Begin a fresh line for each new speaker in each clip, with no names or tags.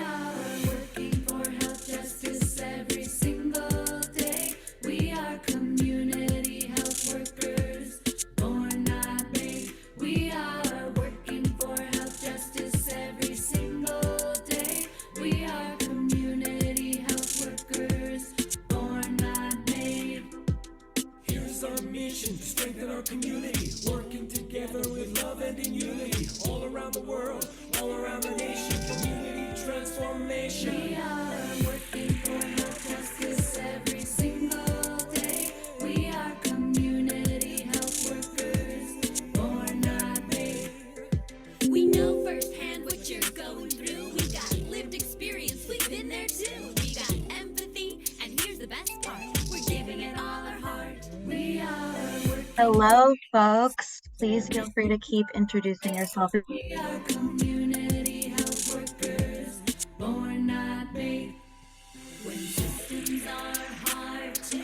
are working for health justice every single day. We are community health workers, born not made. We are working for health justice every single day. We are community health workers, born not made.
Here's our mission to strengthen our community, working together with love and in unity, all around the world, all around the nation, community transformation.
We are working for health justice every single day. We are community health workers, born not made.
We know firsthand what you're going through. We got lived experience, we've been there too. We got empathy, and here's the best part. We're giving it all our heart.
We are working.
Hello, folks. Please feel free to keep introducing yourself.
We are community health workers, born not made.
When systems are hard to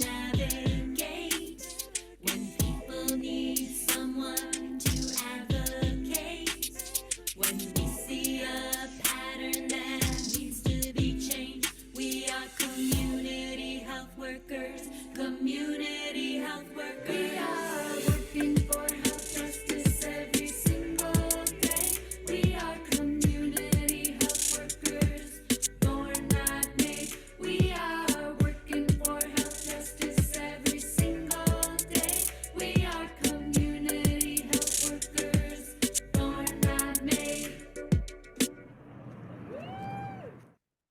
navigate, when people need someone to advocate, when we see a pattern that needs to be changed, we are community health workers, community health workers.
We are working for health justice every single day. We are community health workers, born not made. We are working for health justice every single day. We are community health workers, born not made.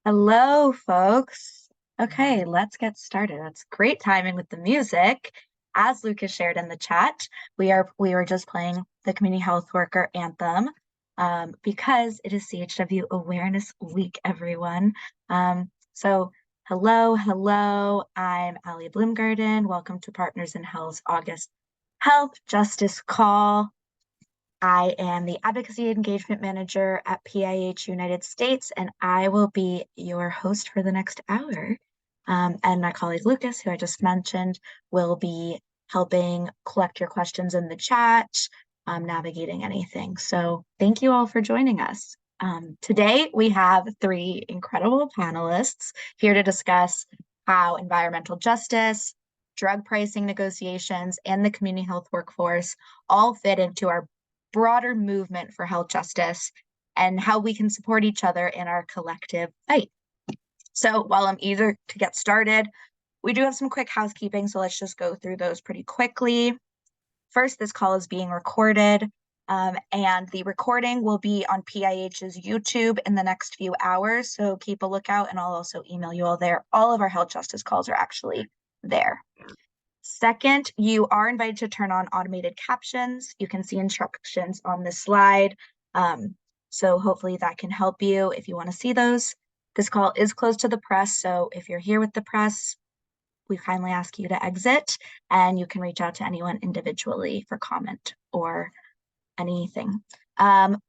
Hello, folks. Okay, let's get started. That's great timing with the music. As Lucas shared in the chat, we were just playing the Community Health Worker Anthem because it is CHW Awareness Week, everyone. So hello. I'm Allie Bloomgarden. Welcome to Partners in Health's August Health Justice Call. I am the Advocacy Engagement Manager at PIH United States, and I will be your host for the next hour. And my colleague Lucas, who I just mentioned, will be helping collect your questions in the chat, navigating anything. So thank you all for joining us. Today, we have three incredible panelists here to discuss how environmental justice, drug pricing negotiations, and the community health workforce all fit into our broader movement for health justice and how we can support each other in our collective fight. So while I'm eager to get started, we do have some quick housekeeping, so let's just go through those pretty quickly. First, this call is being recorded, and the recording will be on PIH's YouTube in the next few hours, so keep a lookout, and I'll also email you all there. All of our health justice calls are actually there. Second, you are invited to turn on automated captions. You can see instructions on this slide, so hopefully that can help you if you want to see those. This call is closed to the press, so if you're here with the press, we kindly ask you to exit, and you can reach out to anyone individually for comment or anything.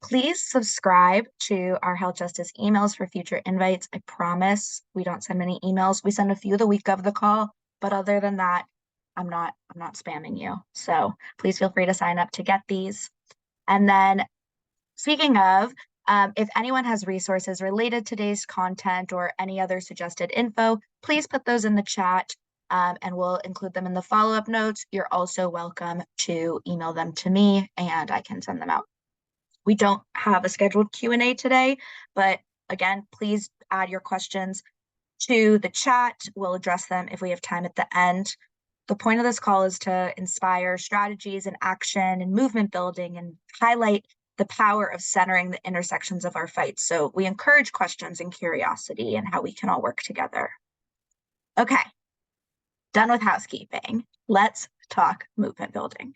Please subscribe to our health justice emails for future invites. I promise we don't send many emails. We send a few the week of the call, but other than that, I'm not spamming you. So please feel free to sign up to get these. And then speaking of, if anyone has resources related to today's content or any other suggested info, please put those in the chat, and we'll include them in the follow-up notes. You're also welcome to email them to me, and I can send them out. We don't have a scheduled Q&A today, but again, please add your questions to the chat. We'll address them if we have time at the end. The point of this call is to inspire strategies and action and movement building and highlight the power of centering the intersections of our fights. So we encourage questions and curiosity and how we can all work together. Okay, done with housekeeping. Let's talk movement building.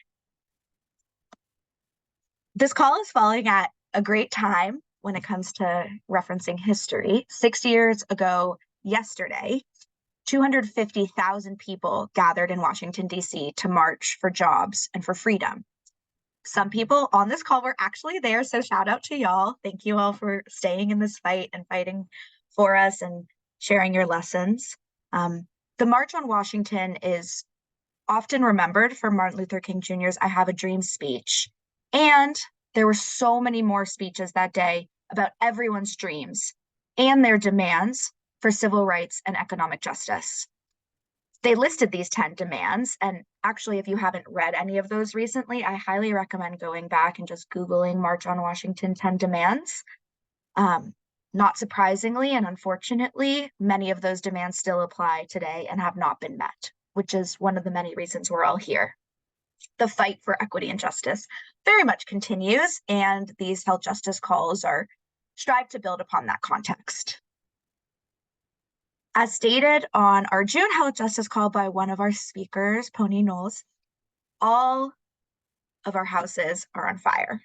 This call is falling at a great time when it comes to referencing history. 6 years ago yesterday, 250,000 people gathered in Washington, D.C. to march for jobs and for freedom. Some people on this call were actually there, so shout out to y'all. Thank you all for staying in this fight and fighting for us and sharing your lessons. The March on Washington is often remembered for Martin Luther King Jr.'s I Have a Dream speech. And there were so many more speeches that day about everyone's dreams and their demands for civil rights and economic justice. They listed these 10 demands, and actually, if you haven't read any of those recently, I highly recommend going back and just Googling March on Washington 10 demands. Not surprisingly and unfortunately, many of those demands still apply today and have not been met, which is one of the many reasons we're all here. The fight for equity and justice very much continues, and these health justice calls are strive to build upon that context. As stated on our June health justice call by one of our speakers, Pony Knowles, all of our houses are on fire.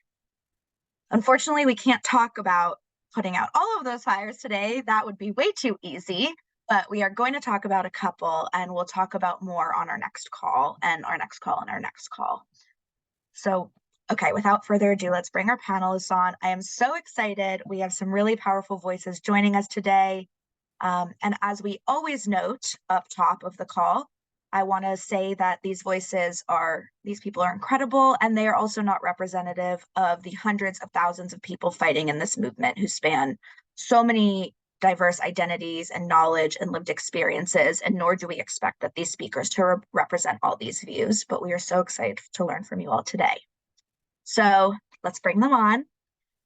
Unfortunately, we can't talk about putting out all of those fires today. That would be way too easy, but we are going to talk about a couple, and we'll talk about more on our next call and our next call and our next call. So, okay, without further ado, let's bring our panelists on. I am so excited. We have some really powerful voices joining us today. And as we always note up top of the call, I want to say that these people are incredible, and they are also not representative of the hundreds of thousands of people fighting in this movement who span so many diverse identities and knowledge and lived experiences, and nor do we expect that these speakers to represent all these views, but we are so excited to learn from you all today. So let's bring them on.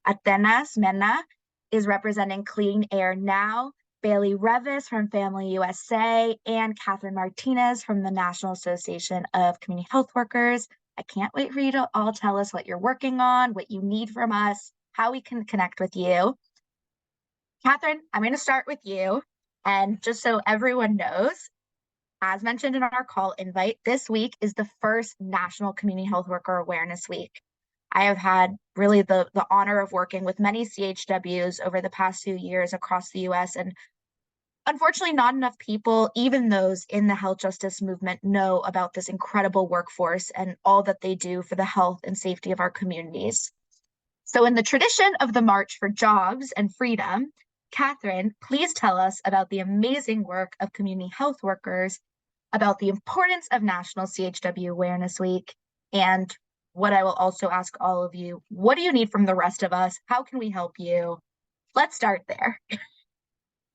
Atenas, Mena, is representing CleanAirNow, Bailey Reavis from Family USA, and Katherine Martinez from the National Association of Community Health Workers. I can't wait for you to all tell us what you're working on, what you need from us, how we can connect with you. Katherine, I'm going to start with you. And just so everyone knows, as mentioned in our call invite, this week is the first National Community Health Worker Awareness Week. I have had really the honor of working with many CHWs over the past few years across the US, and unfortunately, not enough people, even those in the health justice movement, know about this incredible workforce and all that they do for the health and safety of our communities. So in the tradition of the March for Jobs and Freedom, Katherine, please tell us about the amazing work of community health workers, about the importance of National CHW Awareness Week, and what I will also ask all of you, what do you need from the rest of us? How can we help you? Let's start there.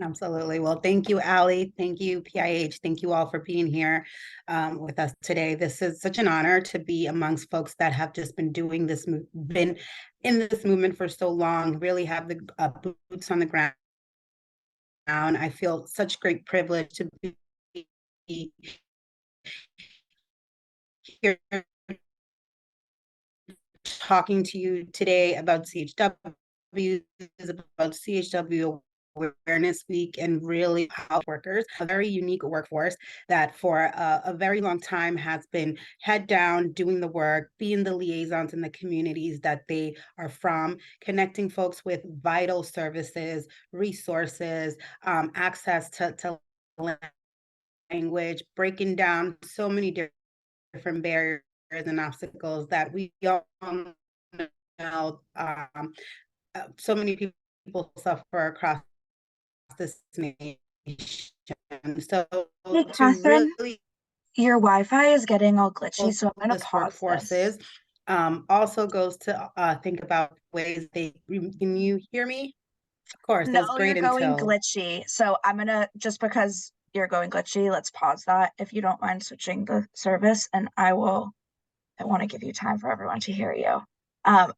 Absolutely. Well, thank you, Allie. Thank you, PIH. Thank you all for being here with us today. This is such an honor to be amongst folks that have just been doing this, been in this movement for so long, really have the boots on the ground. I feel such great privilege to be here talking to you today about CHW, about CHW Awareness Week, and really health workers, a very unique workforce that for a very long time has been head down, doing the work, being the liaisons in the communities that they are from, connecting folks with vital services, resources, access to language, breaking down so many different barriers and obstacles that we all know so many people suffer across this nation. So
Hey,
to
Katherine,
really
your Wi-Fi is getting all glitchy, so I'm going to
this
pause
workforce
this.
is also goes to think about ways can you hear me? Of course,
No,
that's
you're
great
going
until
glitchy. So I'm going to, just because you're going glitchy, let's pause that if you don't mind switching the service, and I want to give you time for everyone to hear you.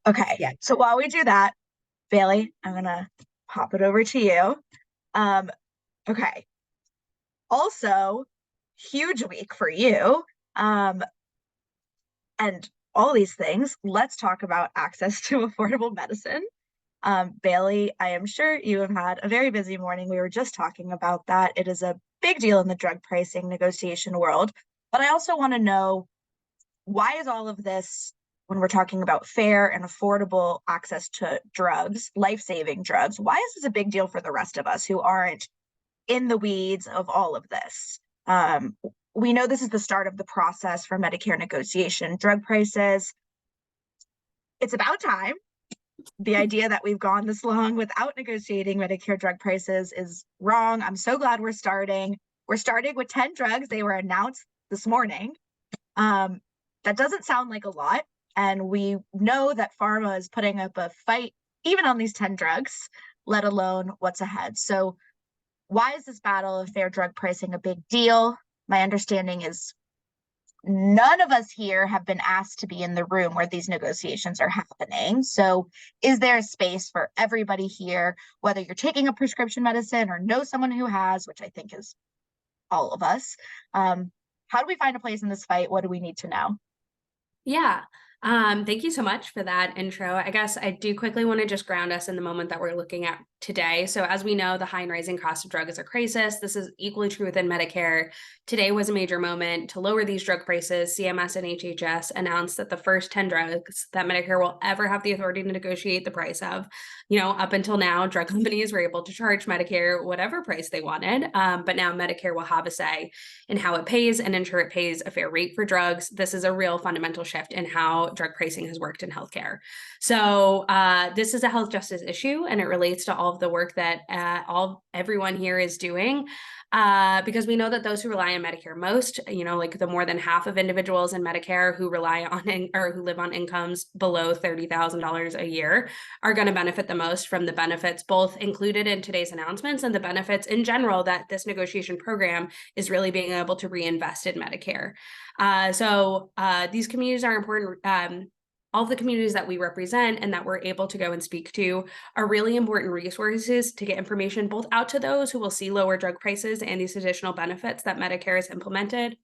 Okay,
yeah.
so while we do that, Bailey, I'm going to pop it over to you. Okay. Also, huge week for you. And all these things, let's talk about access to affordable medicine. Bailey, I am sure you have had a very busy morning. We were just talking about that. It is a big deal in the drug pricing negotiation world. But I also want to know, why is all of this, when we're talking about fair and affordable access to drugs, life-saving drugs, why is this a big deal for the rest of us who aren't in the weeds of all of this? We know this is the start of the process for Medicare negotiation. Drug prices, it's about time. The idea that we've gone this long without negotiating Medicare drug prices is wrong. I'm so glad we're starting. We're starting with 10 drugs. They were announced this morning. That doesn't sound like a lot. And we know that pharma is putting up a fight even on these 10 drugs. let alone what's ahead. So why is this battle of fair drug pricing a big deal? My understanding is none of us here have been asked to be in the room where these negotiations are happening. So is there a space for everybody here, whether you're taking a prescription medicine or know someone who has, which I think is all of us? How do we find a place in this fight? What do we need to know?
Yeah. Thank you so much for that intro. I guess I do quickly want to just ground us in the moment that we're looking at today. So as we know, the high and rising cost of drug is a crisis. This is equally true within Medicare. Today was a major moment to lower these drug prices. CMS and HHS announced that the first 10 drugs that Medicare will ever have the authority to negotiate the price of, up until now, drug companies were able to charge Medicare whatever price they wanted. But now Medicare will have a say in how it pays and ensure it pays a fair rate for drugs. This is a real fundamental shift in how drug pricing has worked in healthcare. So this is a health justice issue, and it relates to all of the work that everyone here is doing. Because we know that those who rely on Medicare most, like the more than half of individuals in Medicare who rely on or who live on incomes below $30,000 a year are going to benefit the most from the benefits both included in today's announcements and the benefits in general that this negotiation program is really being able to reinvest in Medicare. So these communities are important. All of the communities that we represent and that we're able to go and speak to are really important resources to get information both out to those who will see lower drug prices and these additional benefits that Medicare has implemented,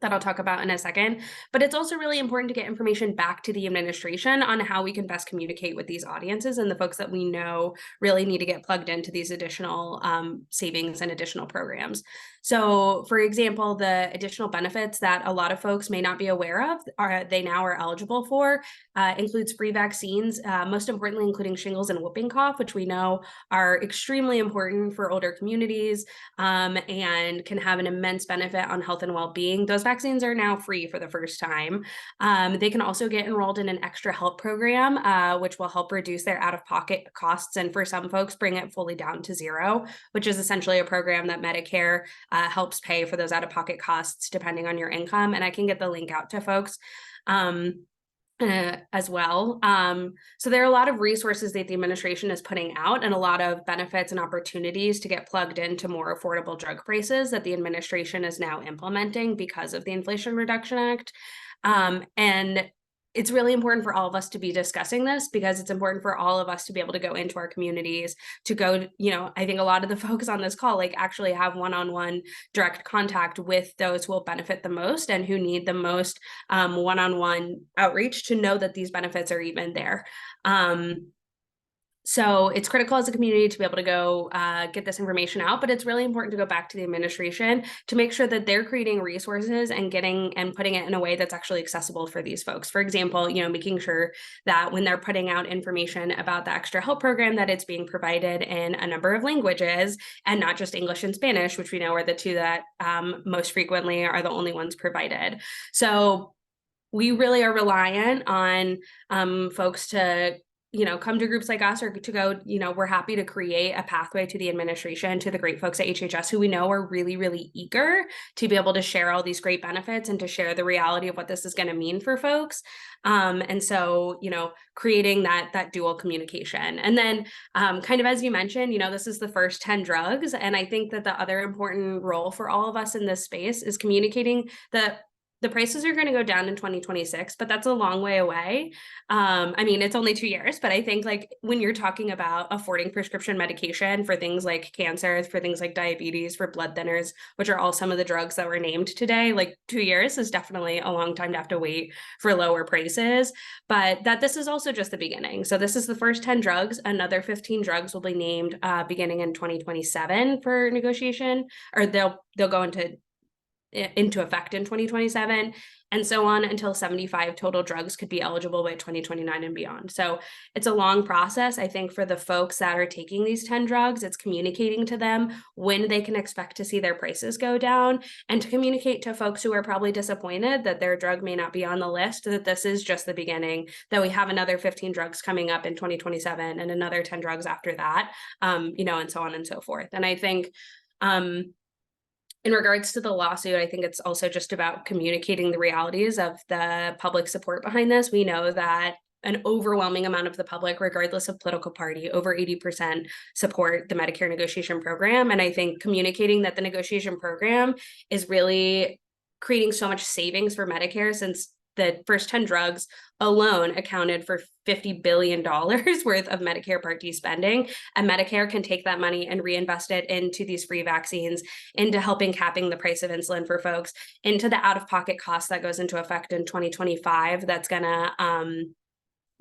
that I'll talk about in a second. But it's also really important to get information back to the administration on how we can best communicate with these audiences and the folks that we know really need to get plugged into these additional savings and additional programs. So, for example, the additional benefits that a lot of folks may not be aware of they now are eligible for includes free vaccines, most importantly, including shingles and whooping cough, which we know are extremely important for older communities and can have an immense benefit on health and well-being. Those vaccines are now free for the first time. They can also get enrolled in an extra help program, which will help reduce their out-of-pocket costs, and for some folks, bring it fully down to zero, which is essentially a program that Medicare helps pay for those out-of-pocket costs depending on your income. And I can get the link out to folks as well. So there are a lot of resources that the administration is putting out and a lot of benefits and opportunities to get plugged into more affordable drug prices that the administration is now implementing because of the Inflation Reduction Act. And it's really important for all of us to be discussing this because it's important for all of us to be able to go into our communities, to go, I think a lot of the folks on this call actually have one-on-one direct contact with those who will benefit the most and who need the most one-on-one outreach to know that these benefits are even there. So it's critical as a community to be able to go get this information out, but it's really important to go back to the administration to make sure that they're creating resources and putting it in a way that's actually accessible for these folks. For example, making sure that when they're putting out information about the extra help program, that it's being provided in a number of languages and not just English and Spanish, which we know are the two that most frequently are the only ones provided. So we really are reliant on folks to come to groups like us or to go, we're happy to create a pathway to the administration, to the great folks at HHS who we know are really, really eager to be able to share all these great benefits and to share the reality of what this is going to mean for folks. And so, creating that dual communication. And then kind of as you mentioned, this is the first 10 drugs. And I think that the other important role for all of us in this space is communicating that the prices are going to go down in 2026, but that's a long way away. It's only 2 years, but I think when you're talking about affording prescription medication for things like cancer, for things like diabetes, for blood thinners, which are all some of the drugs that were named today, 2 years is definitely a long time to have to wait for lower prices, but that this is also just the beginning. So this is the first 10 drugs. Another 15 drugs will be named beginning in 2027 for negotiation, or they'll go into effect in 2027 and so on until 75 total drugs could be eligible by 2029 and beyond. So it's a long process. I think for the folks that are taking these 10 drugs, it's communicating to them when they can expect to see their prices go down, and to communicate to folks who are probably disappointed that their drug may not be on the list, that this is just the beginning, that we have another 15 drugs coming up in 2027 and another 10 drugs after that, and so on and so forth. And I think in regards to the lawsuit, I think it's also just about communicating the realities of the public support behind this. We know that an overwhelming amount of the public, regardless of political party, over 80% support the Medicare negotiation program. And I think communicating that the negotiation program is really creating so much savings for Medicare, since the first 10 drugs alone accounted for $50 billion worth of Medicare Part D spending. And Medicare can take that money and reinvest it into these free vaccines, into helping capping the price of insulin for folks, into the out-of-pocket cost that goes into effect in 2025. That's gonna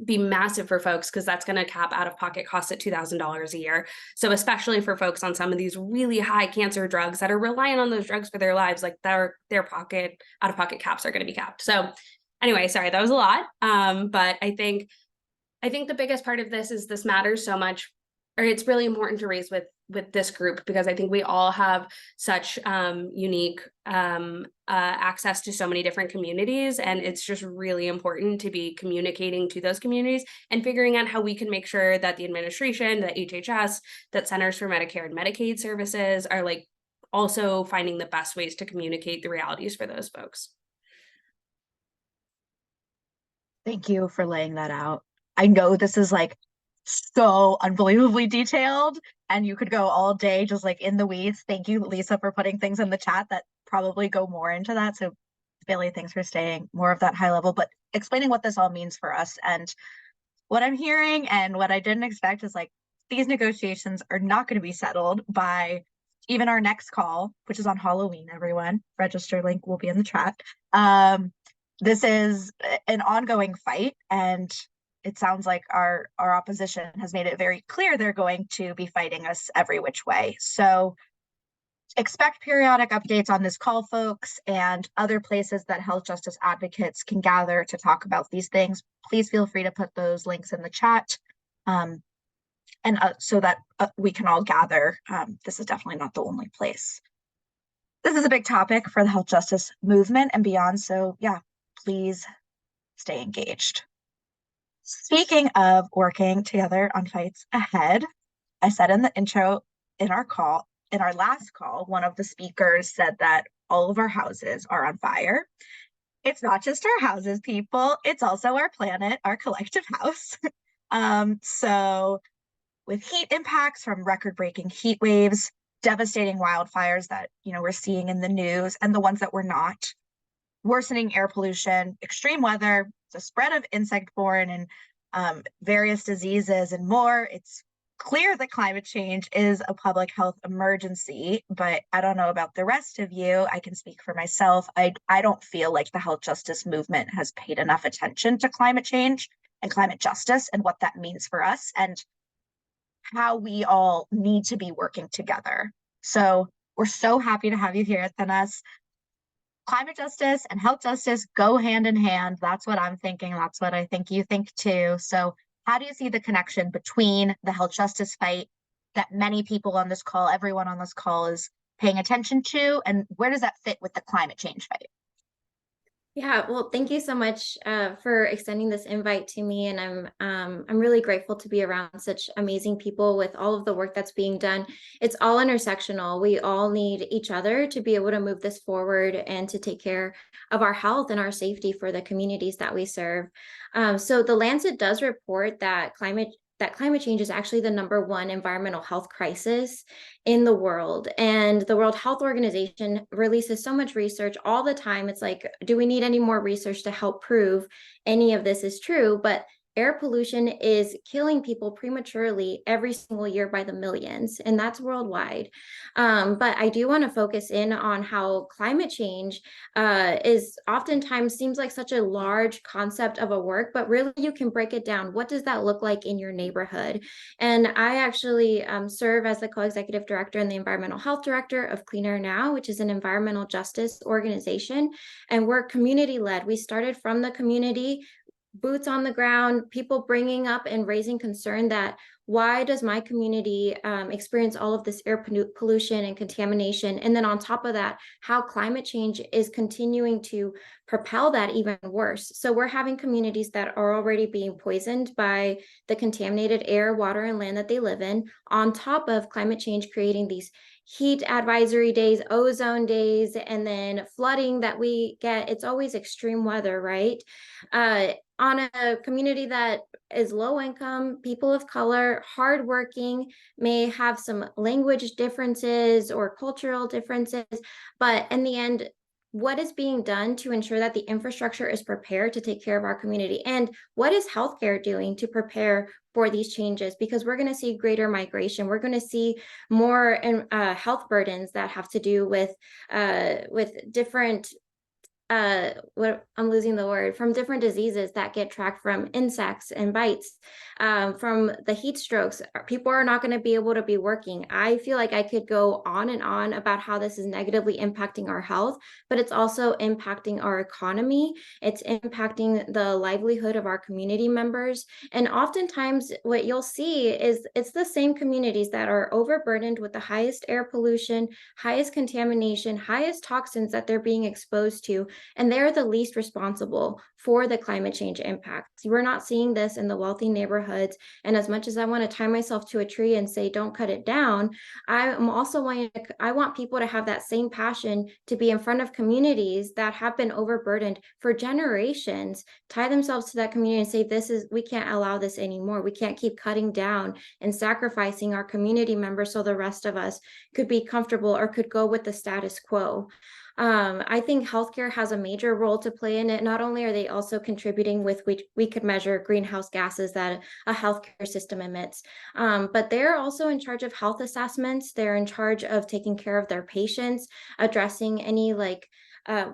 be massive for folks, because that's going to cap out-of-pocket costs at $2,000 a year. So especially for folks on some of these really high cancer drugs that are reliant on those drugs for their lives, like their out-of-pocket caps are going to be capped. So anyway, sorry, that was a lot. But I think the biggest part of this is this matters so much, or it's really important to raise with this group, because I think we all have such unique access to so many different communities, and it's just really important to be communicating to those communities and figuring out how we can make sure that the administration, the HHS, that Centers for Medicare and Medicaid Services are like also finding the best ways to communicate the realities for those folks.
Thank you for laying that out. I know this is like so unbelievably detailed, and you could go all day just like in the weeds. Thank you, Lisa, for putting things in the chat that probably go more into that. So Billy, thanks for staying more of that high level, but explaining what this all means for us. And what I'm hearing and what I didn't expect is like these negotiations are not going to be settled by even our next call, which is on Halloween, everyone. Register link will be in the chat. This is an ongoing fight, and it sounds like our opposition has made it very clear they're going to be fighting us every which way. So expect periodic updates on this call, folks, and other places that health justice advocates can gather to talk about these things. Please feel free to put those links in the chat, and so that we can all gather. This is definitely not the only place. This is a big topic for the health justice movement and beyond. So yeah, please stay engaged. Speaking of working together on fights ahead, I said in the intro in our last call, one of the speakers said that all of our houses are on fire. It's not just our houses, people. It's also our planet, our collective house. So with heat impacts from record-breaking heat waves, devastating wildfires that we're seeing in the news, and the ones that we're not, worsening air pollution, extreme weather, the spread of insect-borne and various diseases and more. It's clear that climate change is a public health emergency, but I don't know about the rest of you. I can speak for myself. I don't feel like the health justice movement has paid enough attention to climate change and climate justice and what that means for us and how we all need to be working together. So we're so happy to have you here, Atenas. Climate justice and health justice go hand in hand. That's what I'm thinking. That's what I think you think too. So how do you see the connection between the health justice fight that many people on this call, everyone on this call is paying attention to, and where does that fit with the climate change fight?
Yeah, well, thank you so much for extending this invite to me, and I'm really grateful to be around such amazing people with all of the work that's being done. It's all intersectional. We all need each other to be able to move this forward and to take care of our health and our safety for the communities that we serve. So the Lancet does report that climate change is actually the #1 environmental health crisis in the world. And the World Health Organization releases so much research all the time. It's like, do we need any more research to help prove any of this is true? But air pollution is killing people prematurely every single year by the millions, and that's worldwide. But I do want to focus in on how climate change is oftentimes seems like such a large concept of a work, but really you can break it down. What does that look like in your neighborhood? And I actually serve as the co-executive director and the environmental health director of CleanAirNow, which is an environmental justice organization, and we're community-led. We started from the community, boots on the ground, people bringing up and raising concern that why does my community experience all of this air pollution and contamination? And then on top of that, how climate change is continuing to propel that even worse. So we're having communities that are already being poisoned by the contaminated air, water, and land that they live in, on top of climate change creating these heat advisory days, ozone days, and then flooding that we get. It's always extreme weather, right? on a community that is low income, people of color, hardworking, may have some language differences or cultural differences, but in the end, what is being done to ensure that the infrastructure is prepared to take care of our community? And what is healthcare doing to prepare for these changes? Because we're going to see greater migration. We're going to see more health burdens that have to do with different what I'm losing the word, from different diseases that get tracked from insects and bites, from the heat strokes. People are not going to be able to be working. I feel like I could go on and on about how this is negatively impacting our health, but it's also impacting our economy. It's impacting the livelihood of our community members. And oftentimes what you'll see is it's the same communities that are overburdened with the highest air pollution, highest contamination, highest toxins that they're being exposed to, and they're the least responsible for the climate change impacts. We're not seeing this in the wealthy neighborhoods. And as much as I want to tie myself to a tree and say, don't cut it down, I'm also I want people to have that same passion to be in front of communities that have been overburdened for generations, tie themselves to that community and say, we can't allow this anymore. We can't keep cutting down and sacrificing our community members so the rest of us could be comfortable or could go with the status quo. I think healthcare has a major role to play in it. Not only are they also contributing with which we could measure greenhouse gases that a healthcare system emits, but they're also in charge of health assessments. They're in charge of taking care of their patients, addressing any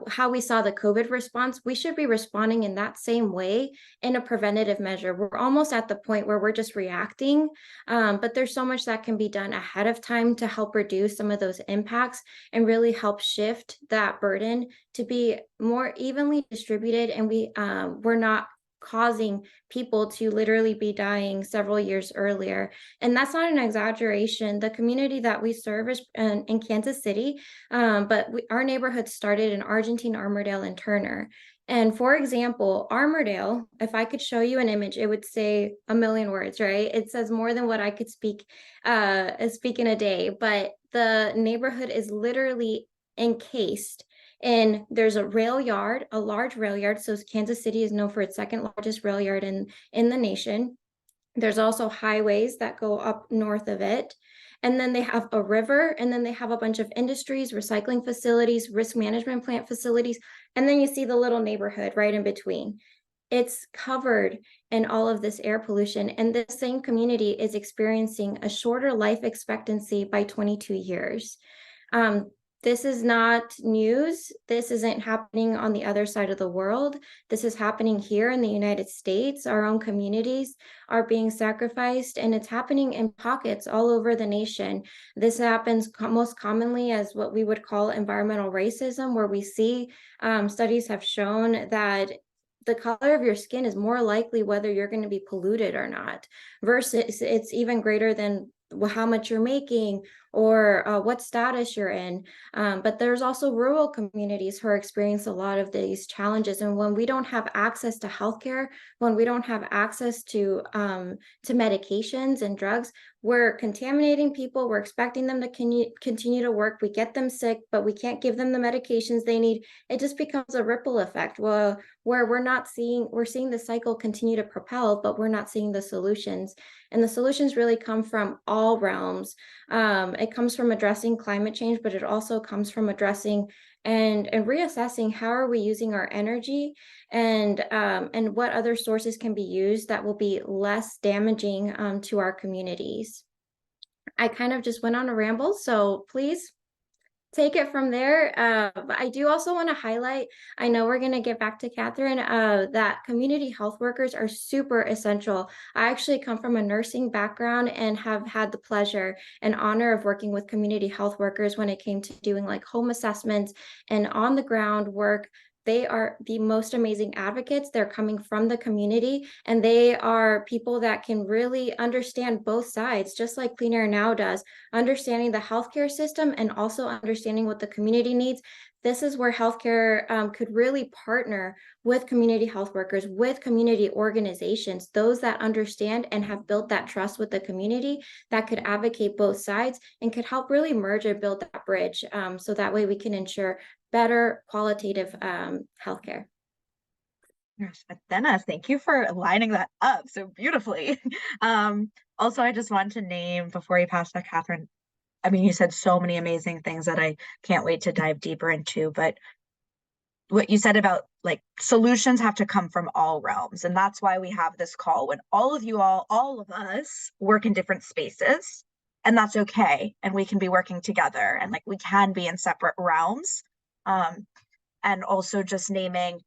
how we saw the COVID response. We should be responding in that same way in a preventative measure. We're almost at the point where we're just reacting, but there's so much that can be done ahead of time to help reduce some of those impacts and really help shift that burden to be more evenly distributed. And we're not causing people to literally be dying several years earlier. And that's not an exaggeration. The community that we serve is in Kansas City, but our neighborhood started in Argentine, Armourdale, and Turner. And for example, Armourdale, if I could show you an image, it would say a million words, right? It says more than what I could speak in a day. But the neighborhood is literally encased and there's a rail yard, a large rail yard. So Kansas City is known for its second largest rail yard in the nation. There's also highways that go up north of it. And then they have a river, and then they have a bunch of industries, recycling facilities, risk management plant facilities. And then you see the little neighborhood right in between. It's covered in all of this air pollution. And the same community is experiencing a shorter life expectancy by 22 years. This is not news. This isn't happening on the other side of the world. This is happening here in the United States. Our own communities are being sacrificed, and it's happening in pockets all over the nation. This happens most commonly as what we would call environmental racism, where we see studies have shown that the color of your skin is more likely whether you're going to be polluted or not, versus it's even greater than how much you're making or what status you're in. But there's also rural communities who are experiencing a lot of these challenges. And when we don't have access to healthcare, when we don't have access to medications and drugs, we're contaminating people. We're expecting them to continue to work. We get them sick, but we can't give them the medications they need. It just becomes a ripple effect where we're seeing the cycle continue to propel, but we're not seeing the solutions. And the solutions really come from all realms. It comes from addressing climate change, but it also comes from addressing and reassessing how are we using our energy, and what other sources can be used that will be less damaging to our communities. I kind of just went on a ramble, so please take it from there. But I do also want to highlight, I know we're going to get back to Katherine, that community health workers are super essential. I actually come from a nursing background and have had the pleasure and honor of working with community health workers when it came to doing like home assessments and on the ground work. They are the most amazing advocates. They're coming from the community, and they are people that can really understand both sides, just like CleanAirNow does, understanding the healthcare system and also understanding what the community needs. This is where healthcare could really partner with community health workers, with community organizations, those that understand and have built that trust with the community, that could advocate both sides and could help really merge and build that bridge, so that way we can ensure better qualitative healthcare.
Gosh, Atenas, thank you for lining that up so beautifully. Also, I just want to name before you pass to Katherine. I mean, you said so many amazing things that I can't wait to dive deeper into, but what you said about like solutions have to come from all realms. And that's why we have this call when all of us work in different spaces. And that's okay. And we can be working together and like we can be in separate realms. And also just naming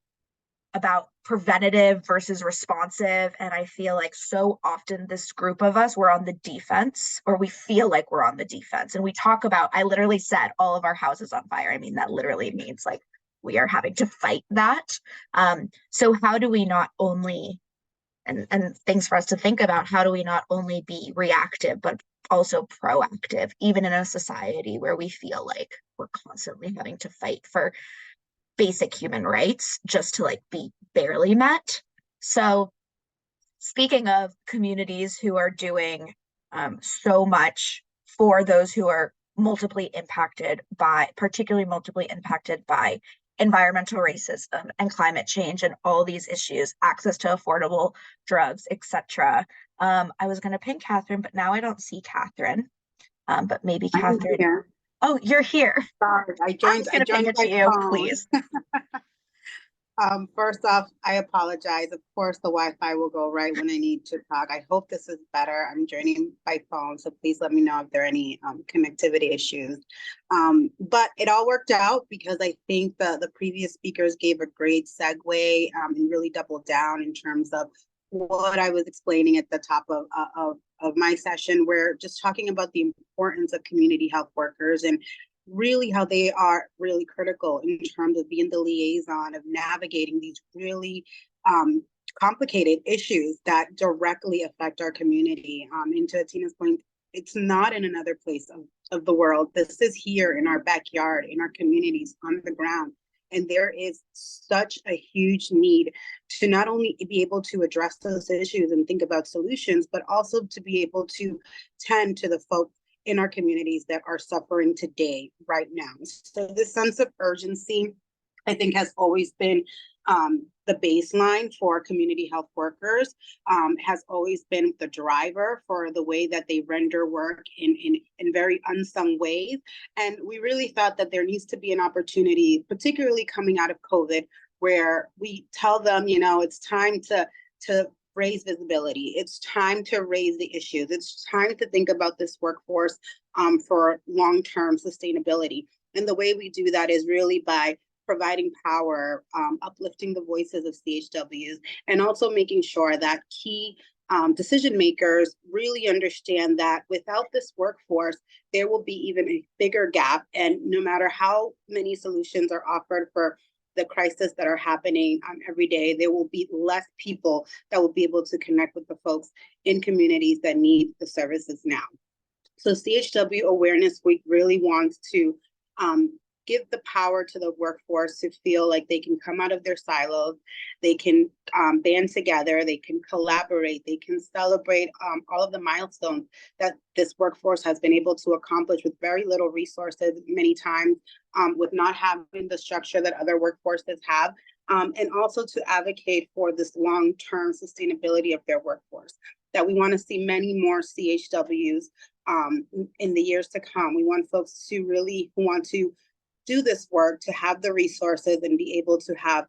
about preventative versus responsive. And I feel like so often this group of us, we're on the defense, or we feel like we're on the defense. And we talk about, I literally said all of our houses on fire. I mean, that literally means like we are having to fight that. So how do we not only, and things for us to think about, how do we not only be reactive, but also proactive, even in a society where we feel like we're constantly having to fight for basic human rights just to like be barely met. So speaking of communities who are doing so much for those who are particularly multiply impacted by environmental racism and climate change and all these issues, access to affordable drugs, etc. I was going to ping Katherine, but now I don't see Katherine. But maybe
I'm
Katherine.
here.
Oh, you're here.
Sorry,
I'm just going to ping it to you, please.
First off, I apologize. Of course, the Wi-Fi will go right when I need to talk. I hope this is better. I'm joining by phone, so please let me know if there are any connectivity issues. But it all worked out because I think the previous speakers gave a great segue and really doubled down in terms of what I was explaining at the top of my session. We're just talking about the importance of community health workers and really how they are really critical in terms of being the liaison of navigating these really complicated issues that directly affect our community. And to Tina's point, it's not in another place of the world. This is here in our backyard, in our communities, on the ground. And there is such a huge need to not only be able to address those issues and think about solutions, but also to be able to tend to the folks in our communities that are suffering today, right now. So this sense of urgency, I think, has always been the baseline for community health workers, has always been the driver for the way that they render work in very unsung ways. And we really thought that there needs to be an opportunity, particularly coming out of COVID, where we tell them, you know, it's time to raise visibility. It's time to raise the issues. It's time to think about this workforce for long-term sustainability. And the way we do that is really by providing power, uplifting the voices of CHWs, and also making sure that key decision makers really understand that without this workforce, there will be even a bigger gap. And no matter how many solutions are offered for the crisis that are happening every day, there will be less people that will be able to connect with the folks in communities that need the services now. So CHW Awareness Week really wants to give the power to the workforce to feel like they can come out of their silos, they can band together, they can collaborate, they can celebrate all of the milestones that this workforce has been able to accomplish with very little resources, many times with not having the structure that other workforces have, and also to advocate for this long-term sustainability of their workforce, that we want to see many more CHWs in the years to come. We want folks to really who want to do this work to have the resources and be able to have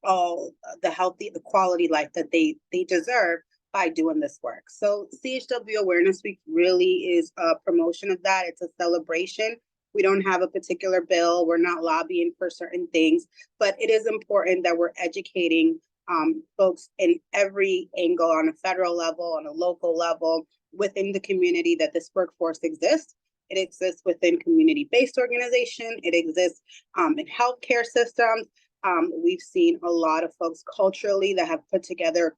all the quality life that they deserve by doing this work. So CHW Awareness Week really is a promotion of that. It's a celebration. We don't have a particular bill. We're not lobbying for certain things, but it is important that we're educating folks in every angle, on a federal level, on a local level, within the community, that this workforce exists. It exists within community-based organization. It exists in healthcare systems. We've seen a lot of folks culturally that have put together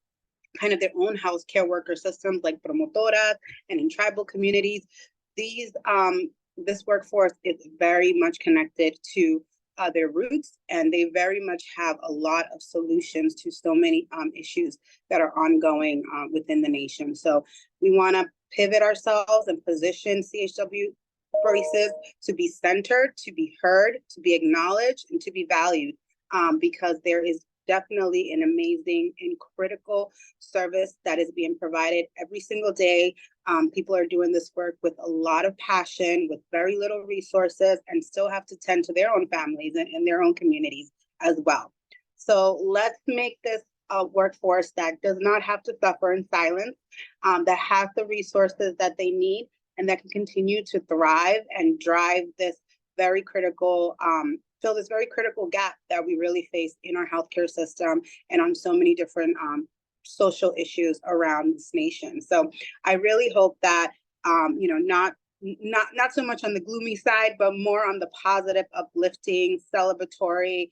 kind of their own healthcare worker systems, like promotoras, and in tribal communities. This workforce is very much connected to their roots, and they very much have a lot of solutions to so many issues that are ongoing within the nation. So we want to pivot ourselves and position CHW voices to be centered, to be heard, to be acknowledged, and to be valued, because there is definitely an amazing and critical service that is being provided every single day. People are doing this work with a lot of passion, with very little resources, and still have to tend to their own families and their own communities as well. So let's make this a workforce that does not have to suffer in silence, that has the resources that they need, and that can continue to thrive and drive this very critical, fill this very critical gap that we really face in our healthcare system and on so many different social issues around this nation. So I really hope that, not so much on the gloomy side, but more on the positive, uplifting, celebratory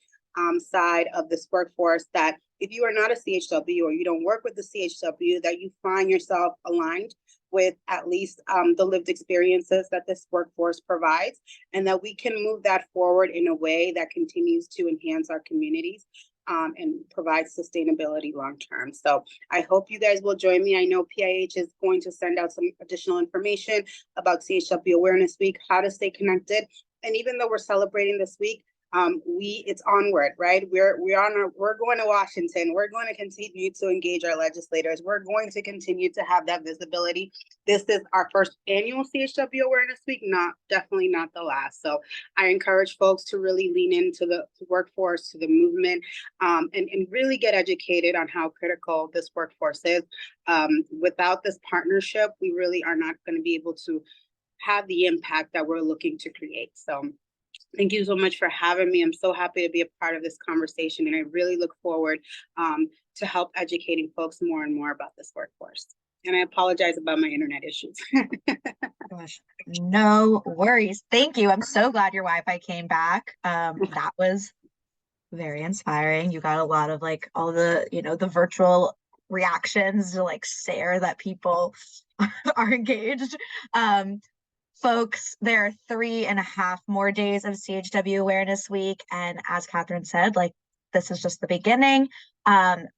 side of this workforce, that if you are not a CHW or you don't work with the CHW, that you find yourself aligned with at least the lived experiences that this workforce provides, and that we can move that forward in a way that continues to enhance our communities and provide sustainability long term. So I hope you guys will join me. I know PIH is going to send out some additional information about CHW Awareness Week, how to stay connected. And even though we're celebrating this week, it's onward, right? We're going to Washington. We're going to continue to engage our legislators. We're going to continue to have that visibility. This is our first annual CHW Awareness Week, definitely not the last. So I encourage folks to really lean into the workforce, to the movement, and really get educated on how critical this workforce is. Without this partnership, we really are not going to be able to have the impact that we're looking to create. So thank you so much for having me. I'm so happy to be a part of this conversation, and I really look forward to help educating folks more and more about this workforce. And I apologize about my internet issues.
Gosh, no worries. Thank you. I'm so glad your Wi-Fi came back. That was very inspiring. You got a lot of like all the, the virtual reactions to like stare that people are engaged. Folks, there are 3.5 more days of CHW Awareness Week. And as Katherine said, like, this is just the beginning. I'm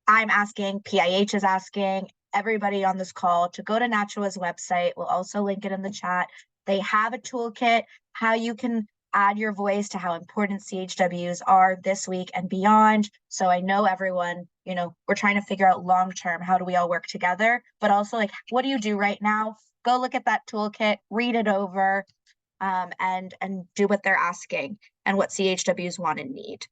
asking, PIH is asking everybody on this call to go to NACHWA's website. We'll also link it in the chat. They have a toolkit, how you can add your voice to how important CHWs are this week and beyond. So I know everyone, we're trying to figure out long-term, how do we all work together, but also like, what do you do right now? Go look at that toolkit, read it over, and do what they're asking and what CHWs want and need.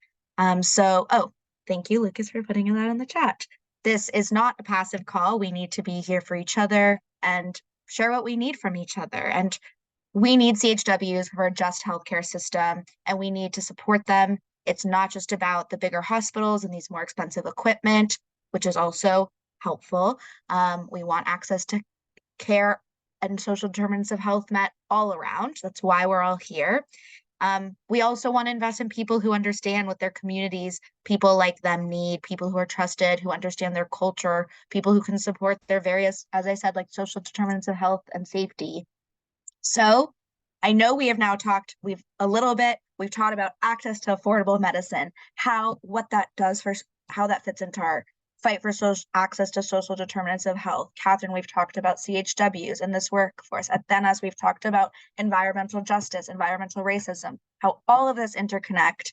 Thank you, Lucas, for putting that in the chat. This is not a passive call. We need to be here for each other and share what we need from each other. And we need CHWs for a just healthcare system, and we need to support them. It's not just about the bigger hospitals and these more expensive equipment, which is also helpful. We want access to care and social determinants of health met all around. That's why we're all here. We also want to invest in people who understand what their communities, people like them need, people who are trusted, who understand their culture, people who can support their various, as I said, like social determinants of health and safety. So I know we have now talked, we've taught about access to affordable medicine, what that does for how that fits into our fight for access to social determinants of health. Katherine, we've talked about CHWs in this workforce. Atenas, we've talked about environmental justice, environmental racism, how all of this interconnect.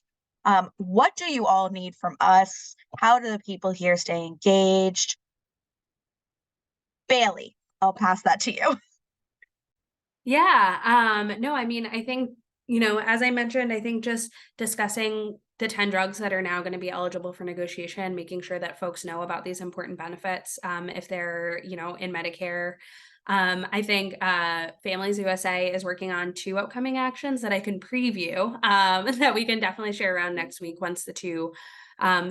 What do you all need from us? How do the people here stay engaged? Bailey, I'll pass that to you.
Yeah, no, I mean, I think, as I mentioned, I think just discussing the 10 drugs that are now going to be eligible for negotiation, making sure that folks know about these important benefits if they're, in Medicare. I think Families USA is working on 2 upcoming actions that I can preview that we can definitely share around next week once the 2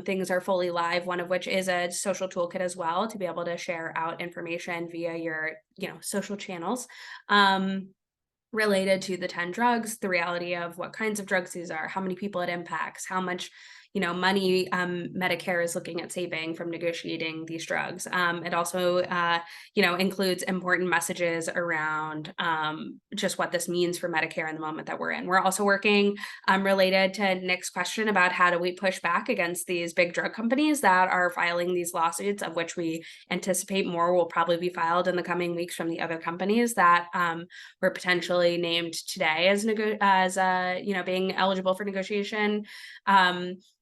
things are fully live, one of which is a social toolkit as well, to be able to share out information via your, social channels. Related to the 10 drugs, the reality of what kinds of drugs these are, how many people it impacts, how much money Medicare is looking at saving from negotiating these drugs. It also includes important messages around just what this means for Medicare in the moment that we're in. We're also working related to Nick's question about how do we push back against these big drug companies that are filing these lawsuits, of which we anticipate more will probably be filed in the coming weeks from the other companies that were potentially named today as being eligible for negotiation.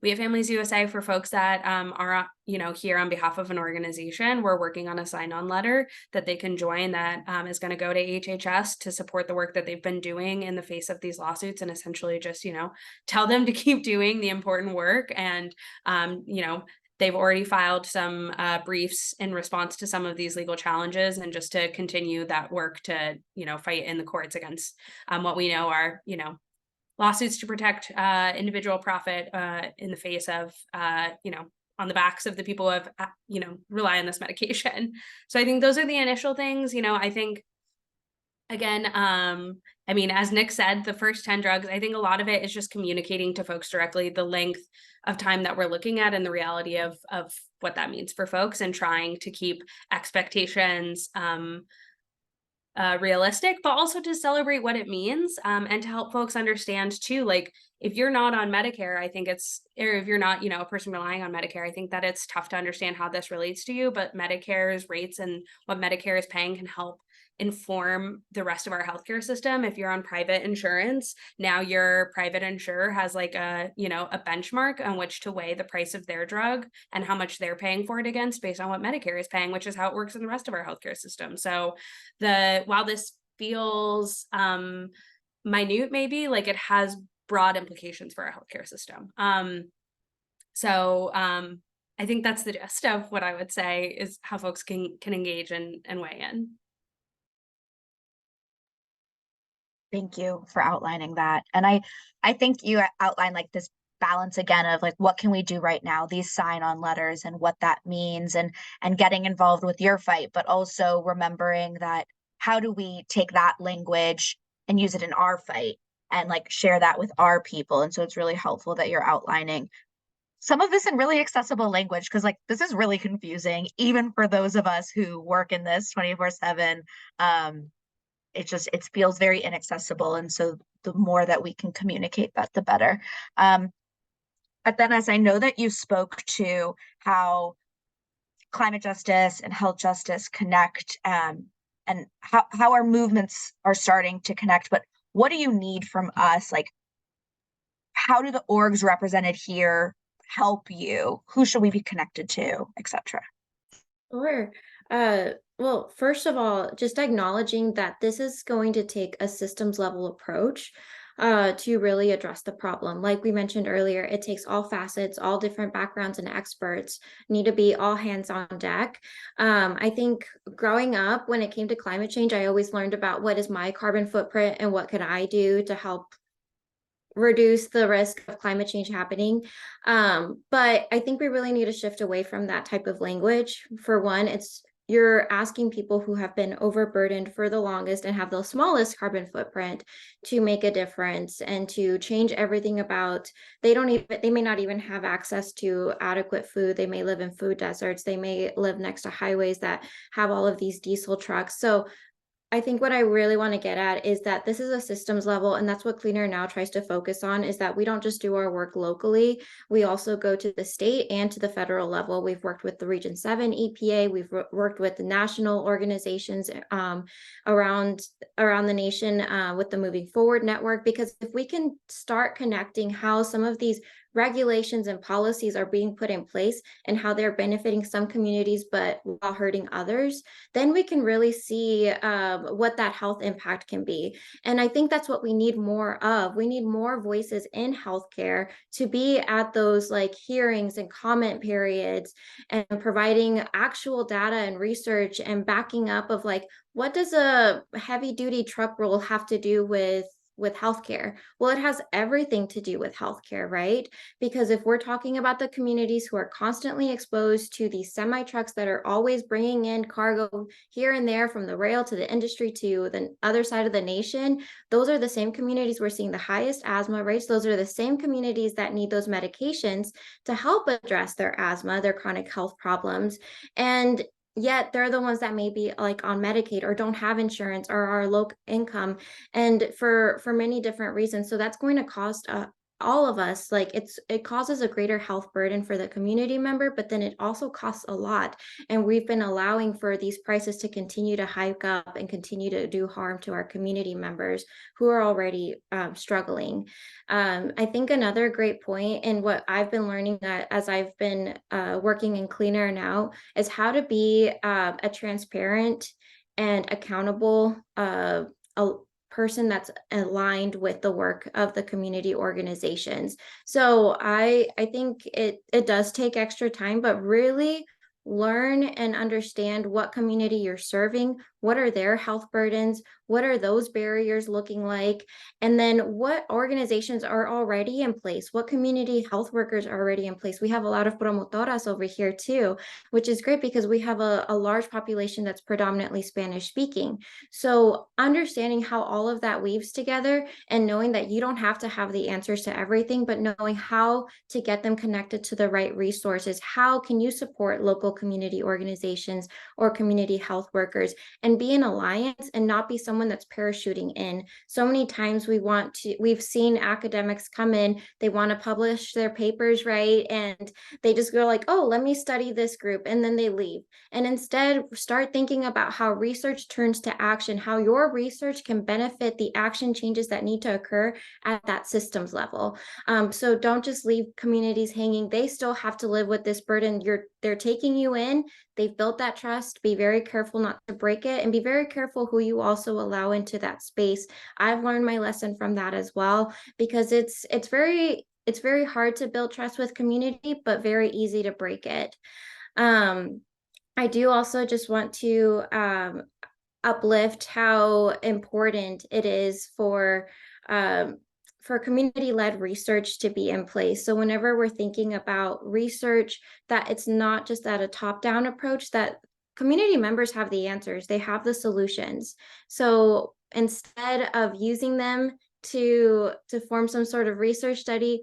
We at Families USA, for folks that are here on behalf of an organization, we're working on a sign-on letter that they can join that is going to go to HHS to support the work that they've been doing in the face of these lawsuits, and essentially just tell them to keep doing the important work. And they've already filed some briefs in response to some of these legal challenges, and just to continue that work to fight in the courts against what we know are lawsuits to protect individual profit in the face of on the backs of the people who have rely on this medication. So I think those are the initial things. I think, again, as Nick said, the first 10 drugs, I think a lot of it is just communicating to folks directly the length of time that we're looking at and the reality of what that means for folks, and trying to keep expectations realistic, but also to celebrate what it means, and to help folks understand too, like, if you're not on Medicare, I think or if you're not, a person relying on Medicare, I think that it's tough to understand how this relates to you, but Medicare's rates and what Medicare is paying can help inform the rest of our healthcare system. If you're on private insurance, now your private insurer has like a benchmark on which to weigh the price of their drug and how much they're paying for it against, based on what Medicare is paying, which is how it works in the rest of our healthcare system. So while this feels minute, maybe, like, it has broad implications for our healthcare system. So I think that's the gist of what I would say is how folks can engage and weigh in.
Thank you for outlining that. And I think you outlined like this balance again of like, what can we do right now, these sign-on letters and what that means, and getting involved with your fight, but also remembering that how do we take that language and use it in our fight and like share that with our people. And so it's really helpful that you're outlining some of this in really accessible language, because like this is really confusing even for those of us who work in this 24/7. It feels very inaccessible, and so the more that we can communicate that, the better. But then, as I know that you spoke to how climate justice and health justice connect, and how our movements are starting to connect, but what do you need from us? Like, how do the orgs represented here help you? Who should we be connected to, etc.?
Sure. Well, first of all, just acknowledging that this is going to take a systems level approach to really address the problem. Like we mentioned earlier, it takes all facets, all different backgrounds and experts need to be all hands on deck. I think growing up, when it came to climate change, I always learned about what is my carbon footprint and what could I do to help reduce the risk of climate change happening. But I think we really need to shift away from that type of language. For one, you're asking people who have been overburdened for the longest and have the smallest carbon footprint to make a difference and to change everything about, they may not even have access to adequate food. They may live in food deserts. They may live next to highways that have all of these diesel trucks. So I think what I really want to get at is that this is a systems level, and that's what CleanAirNow tries to focus on, is that we don't just do our work locally. We also go to the state and to the federal level. We've worked with the Region 7 EPA. We've worked with the national organizations around the nation with the Moving Forward Network, because if we can start connecting how some of these regulations and policies are being put in place and how they're benefiting some communities but while hurting others, then we can really see what that health impact can be. And I think that's what we need more of. We need more voices in healthcare to be at those like hearings and comment periods and providing actual data and research and backing up of like, what does a heavy duty truck roll have to do with healthcare? Well, it has everything to do with healthcare, right? Because if we're talking about the communities who are constantly exposed to these semi trucks that are always bringing in cargo here and there from the rail to the industry to the other side of the nation, those are the same communities we're seeing the highest asthma rates. Those are the same communities that need those medications to help address their asthma, their chronic health problems. And yet they're the ones that may be like on Medicaid or don't have insurance or are low income, and for many different reasons. So that's going to cost all of us, like it causes a greater health burden for the community member, but then it also costs a lot. And we've been allowing for these prices to continue to hike up and continue to do harm to our community members who are already struggling. I think another great point, and what I've been learning as I've been working in CleanAirNow, is how to be a transparent and accountable a person that's aligned with the work of the community organizations. So I think it does take extra time, but really learn and understand what community you're serving, what are their health burdens, what are those barriers looking like, and then what organizations are already in place, what community health workers are already in place. We have a lot of promotoras over here too, which is great because we have a large population that's predominantly Spanish speaking. So understanding how all of that weaves together and knowing that you don't have to have the answers to everything, but knowing how to get them connected to the right resources. How can you support local community organizations or community health workers and be an alliance and not be someone that's parachuting in? So many times we've seen academics come in, they want to publish their papers, right? And they just go like, oh, let me study this group, and then they leave. And instead start thinking about how research turns to action, how your research can benefit the action changes that need to occur at that systems level. So don't just leave communities hanging. They still have to live with this burden. They're taking you in. They've built that trust. Be very careful not to break it, and be very careful who you also allow into that space. I've learned my lesson from that as well, because it's very hard to build trust with community, but very easy to break it. I do also just want to uplift how important it is for community-led research to be in place. So whenever we're thinking about research, that it's not just at a top-down approach, that community members have the answers, they have the solutions. So instead of using them to form some sort of research study,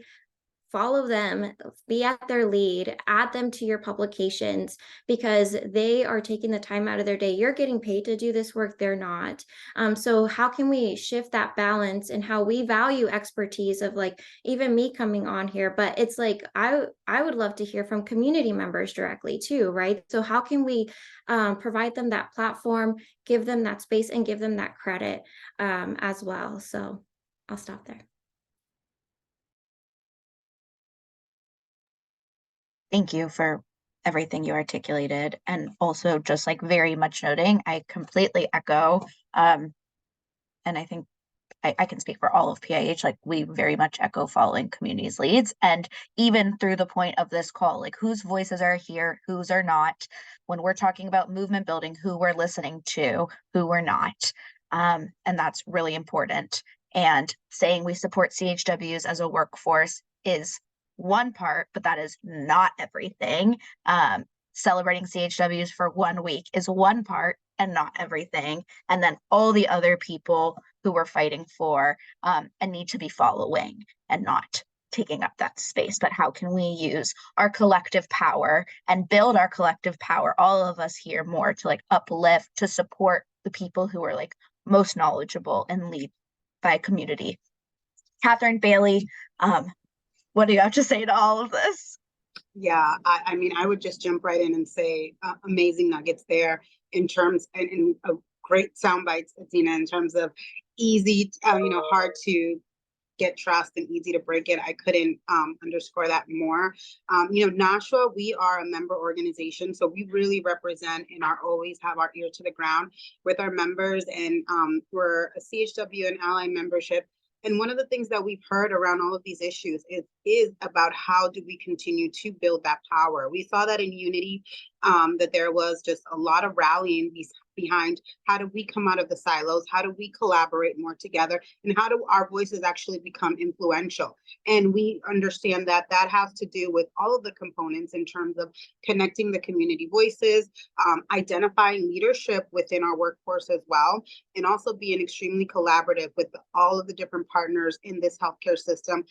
follow them, be at their lead, add them to your publications, because they are taking the time out of their day. You're getting paid to do this work, they're not. So how can we shift that balance and how we value expertise of, like, even me coming on here, but it's like, I would love to hear from community members directly too, right? So how can we provide them that platform, give them that space, and give them that credit as well? So I'll stop there.
Thank you for everything you articulated, and also just like very much noting, I completely echo, and I think I can speak for all of PIH, like we very much echo following communities' leads. And even through the point of this call, like whose voices are here, whose are not, when we're talking about movement building, who we're listening to, who we're not. And that's really important. And saying we support CHWs as a workforce is one part, but that is not everything. Celebrating CHWs for 1 week is one part and not everything. And then all the other people who we're fighting for and need to be following and not taking up that space. But how can we use our collective power and build our collective power, all of us here, more to like uplift, to support the people who are like most knowledgeable and lead by community. Katherine, Bailey, what do you have to say to all of this?
Yeah, I mean, I would just jump right in and say amazing nuggets there in terms and great sound bites, Athena, in terms of easy, hard to get trust and easy to break it. I couldn't underscore that more. NASHWA, we are a member organization, so we really represent and always have our ear to the ground with our members, and we're a CHW and ally membership. And one of the things that we've heard around all of these issues is about how do we continue to build that power. We saw that in Unity, that there was just a lot of rallying behind how do we come out of the silos, how do we collaborate more together, and how do our voices actually become influential. And we understand that that has to do with all of the components in terms of connecting the community voices, identifying leadership within our workforce as well, and also being extremely collaborative with all of the different partners in this healthcare system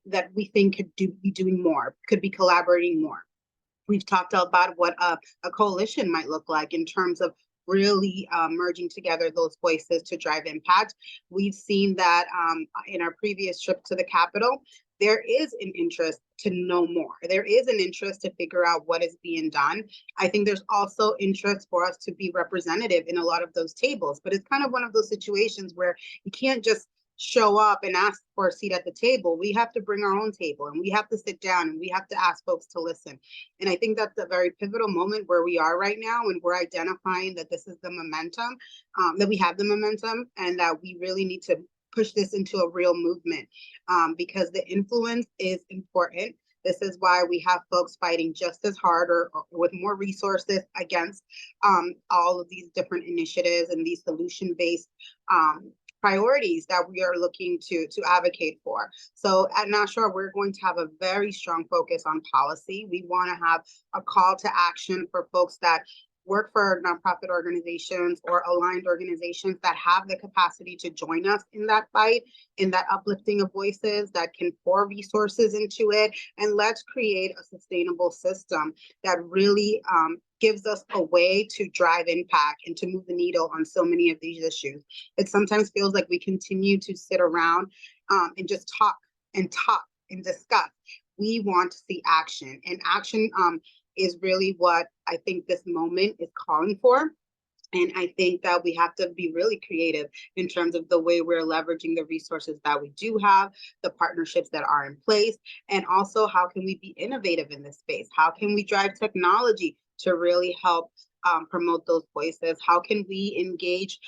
that we think could be doing more, could be collaborating more. We've talked about what a coalition might look like in terms of really merging together those voices to drive impact. We've seen that in our previous trip to the Capitol, there is an interest to know more. There is an interest to figure out what is being done. I think there's also interest for us to be representative in a lot of those tables, but it's kind of one of those situations where you can't just show up and ask for a seat at the table. We have to bring our own table, and we have to sit down, and we have to ask folks to listen. And I think that's a very pivotal moment where we are right now, and we're identifying that this is the momentum, that we have the momentum, and that we really need to push this into a real movement, because the influence is important. This is why we have folks fighting just as hard or with more resources against all of these different initiatives and these solution-based priorities that we are looking to advocate for. So at Nashua, we're going to have a very strong focus on policy. We want to have a call to action for folks that work for nonprofit organizations or aligned organizations that have the capacity to join us in that fight, in that uplifting of voices, that can pour resources into it. And let's create a sustainable system that really gives us a way to drive impact and to move the needle on so many of these issues. It sometimes feels like we continue to sit around and just talk and discuss. We want to see action, and action is really what I think this moment is calling for. And I think that we have to be really creative in terms of the way we're leveraging the resources that we do have, the partnerships that are in place, and also how can we be innovative in this space? How can we drive technology to really help promote those voices? How can we engage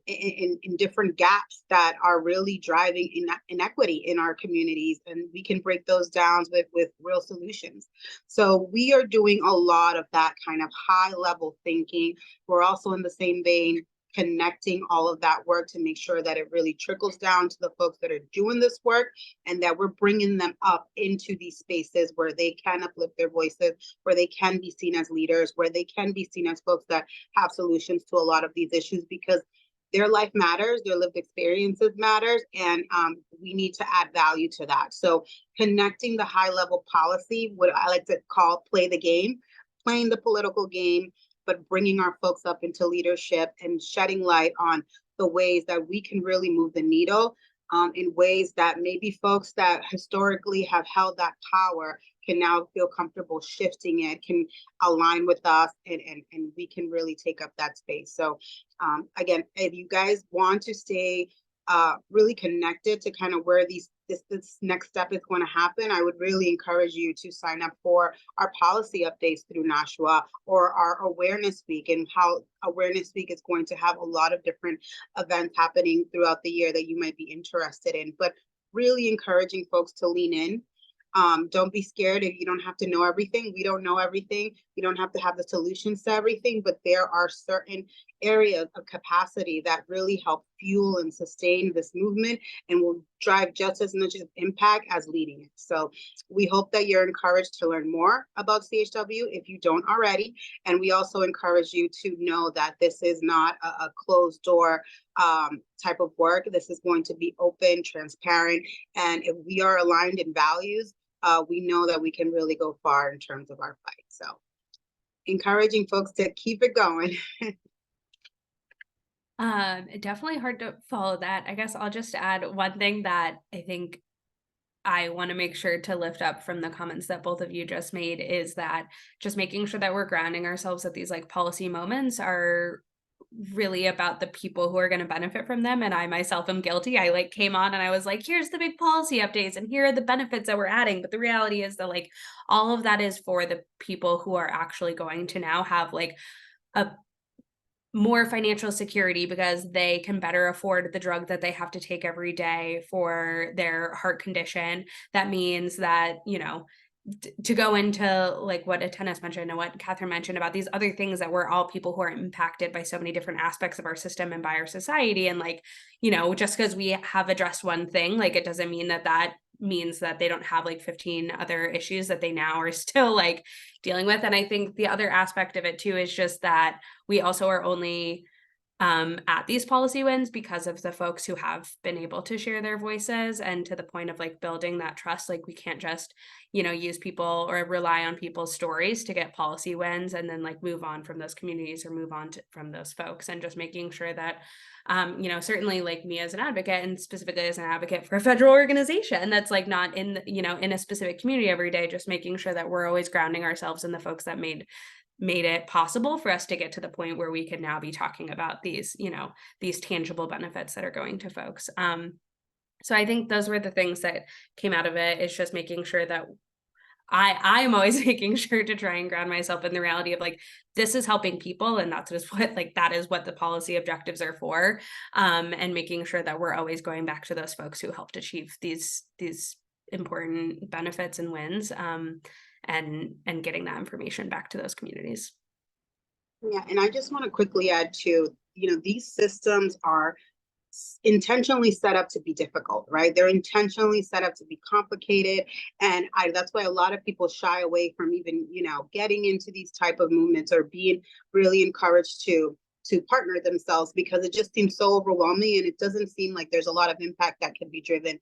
in different gaps that are really driving inequity in our communities? And we can break those down with real solutions. So we are doing a lot of that kind of high level thinking. We're also in the same vein connecting all of that work to make sure that it really trickles down to the folks that are doing this work, and that we're bringing them up into these spaces where they can uplift their voices, where they can be seen as leaders, where they can be seen as folks that have solutions to a lot of these issues, because their life matters, their lived experiences matters, and we need to add value to that. So connecting the high level policy, what I like to call play the game, playing the political game, but bringing our folks up into leadership and shedding light on the ways that we can really move the needle in ways that maybe folks that historically have held that power can now feel comfortable shifting it, can align with us, and we can really take up that space. So again, if you guys want to stay really connected to kind of where this next step is going to happen, I would really encourage you to sign up for our policy updates through Nashua, or our Awareness Week, and how Awareness Week is going to have a lot of different events happening throughout the year that you might be interested in. But really encouraging folks to lean in. Don't be scared if you don't have to know everything. We don't know everything. You don't have to have the solutions to everything, but there are certain areas of capacity that really help fuel and sustain this movement and will drive just as much impact as leading it. So we hope that you're encouraged to learn more about CHW if you don't already. And we also encourage you to know that this is not a closed door type of work. This is going to be open, transparent, and if we are aligned in values, we know that we can really go far in terms of our fight. So encouraging folks to keep it going.
Definitely hard to follow that. I guess I'll just add one thing that I think I want to make sure to lift up from the comments that both of you just made, is that just making sure that we're grounding ourselves at these like policy moments are really about the people who are going to benefit from them. And I myself am guilty. I like came on and I was like, here's the big policy updates and here are the benefits that we're adding. But the reality is that like all of that is for the people who are actually going to now have like a more financial security because they can better afford the drug that they have to take every day for their heart condition. That means that, you know, to go into like what Atenas mentioned and what Katherine mentioned about these other things, that we're all people who are impacted by so many different aspects of our system and by our society. And like, you know, just because we have addressed one thing, like it doesn't mean that that means that they don't have like 15 other issues that they now are still like dealing with. And I think the other aspect of it too is just that we also are only at these policy wins because of the folks who have been able to share their voices, and to the point of like building that trust. Like we can't just, use people or rely on people's stories to get policy wins and then like move on from those communities or move on from those folks, and just making sure that certainly like me as an advocate, and specifically as an advocate for a federal organization that's like not in, in a specific community every day, just making sure that we're always grounding ourselves in the folks that made it possible for us to get to the point where we can now be talking about these, these tangible benefits that are going to folks. So I think those were the things that came out of it, is just making sure that I am always making sure to try and ground myself in the reality of like, this is helping people, and that's just what, like, that is what the policy objectives are for. And making sure that we're always going back to those folks who helped achieve these important benefits and wins. And getting that information back to those communities.
Yeah, and I just want to quickly add to, these systems are intentionally set up to be difficult, right? They're intentionally set up to be complicated. And that's why a lot of people shy away from even, getting into these type of movements or being really encouraged to partner themselves, because it just seems so overwhelming, and it doesn't seem like there's a lot of impact that can be driven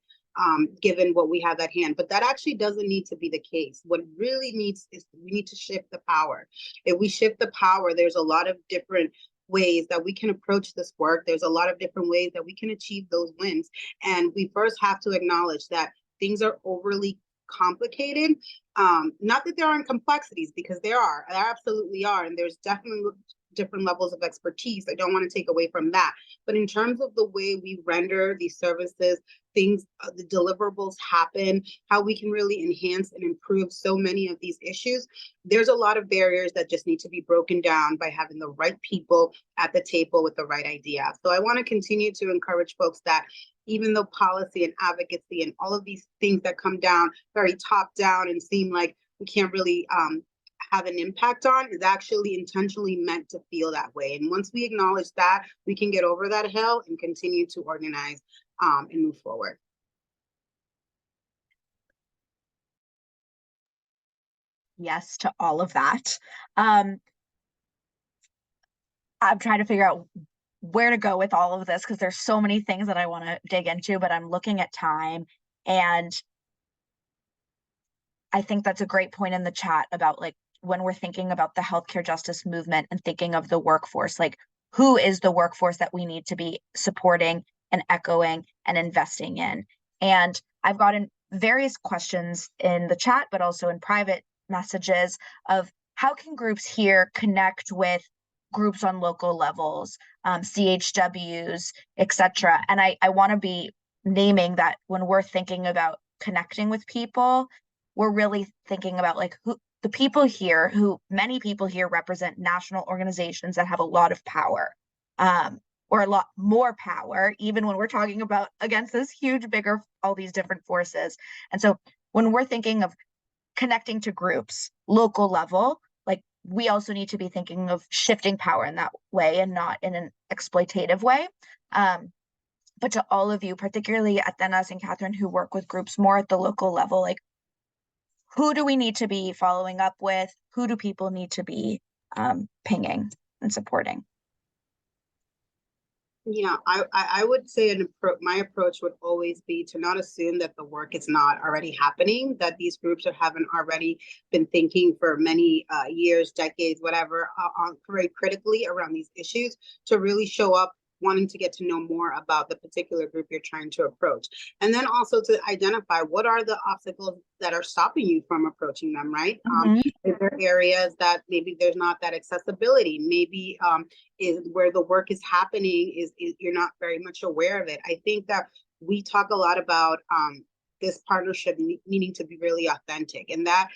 given what we have at hand. But that actually doesn't need to be the case. What it really needs is we need to shift the power. If we shift the power, there's a lot of different ways that we can approach this work. There's a lot of different ways that we can achieve those wins. And we first have to acknowledge that things are overly complicated. Not that there aren't complexities, because there absolutely are. And there's definitely different levels of expertise. I don't want to take away from that. But in terms of the way we render these services, things, the deliverables happen, how we can really enhance and improve so many of these issues, there's a lot of barriers that just need to be broken down by having the right people at the table with the right idea. So I want to continue to encourage folks that even though policy and advocacy and all of these things that come down very top down and seem like we can't really have an impact on, is actually intentionally meant to feel that way. And once we acknowledge that, we can get over that hill and continue to organize and move forward.
Yes to all of that. I'm trying to figure out where to go with all of this, because there's so many things that I want to dig into, but I'm looking at time. And I think that's a great point in the chat about like, when we're thinking about the healthcare justice movement and thinking of the workforce, like who is the workforce that we need to be supporting and echoing and investing in? And I've gotten various questions in the chat, but also in private messages of how can groups here connect with groups on local levels, CHWs, etc. And I want to be naming that when we're thinking about connecting with people, we're really thinking about like who the people here, who many people here represent national organizations that have a lot of power, or a lot more power, even when we're talking about against this huge, bigger, all these different forces. And so when we're thinking of connecting to groups, local level, like we also need to be thinking of shifting power in that way and not in an exploitative way. But to all of you, particularly Atenas and Katherine, who work with groups more at the local level, like who do we need to be following up with? Who do people need to be pinging and supporting?
Yeah, I would say my approach would always be to not assume that the work is not already happening, that these groups haven't already been thinking for many years, decades, whatever, very critically around these issues, to really show up wanting to get to know more about the particular group you're trying to approach. And then also to identify what are the obstacles that are stopping you from approaching them, right? Is there areas that maybe there's not that accessibility, maybe is where the work is happening is you're not very much aware of it. I think that we talk a lot about this partnership needing to be really authentic, and that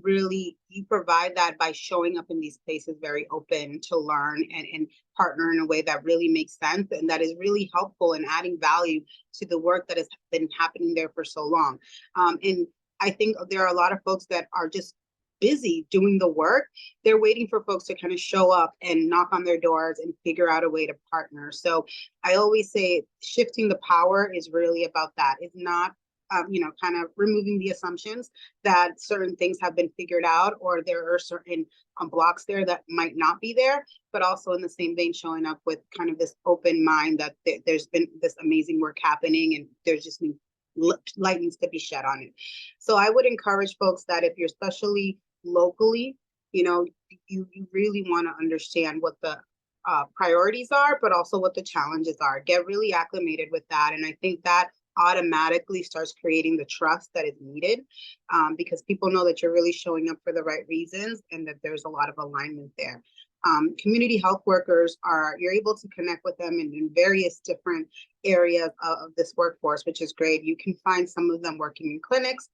really you provide that by showing up in these places very open to learn and partner in a way that really makes sense and that is really helpful in adding value to the work that has been happening there for so long. And I think there are a lot of folks that are just busy doing the work. They're waiting for folks to kind of show up and knock on their doors and figure out a way to partner. So I always say shifting the power is really about that. It's not kind of removing the assumptions that certain things have been figured out, or there are certain blocks there that might not be there, but also in the same vein showing up with kind of this open mind that there's been this amazing work happening and there's just light needs to be shed on it. So I would encourage folks that if you're especially locally, you really want to understand what the priorities are, but also what the challenges are. Get really acclimated with that. And I think that automatically starts creating the trust that is needed, because people know that you're really showing up for the right reasons and that there's a lot of alignment there. Community health workers you're able to connect with them in various different areas of this workforce, which is great. You can find some of them working in clinics.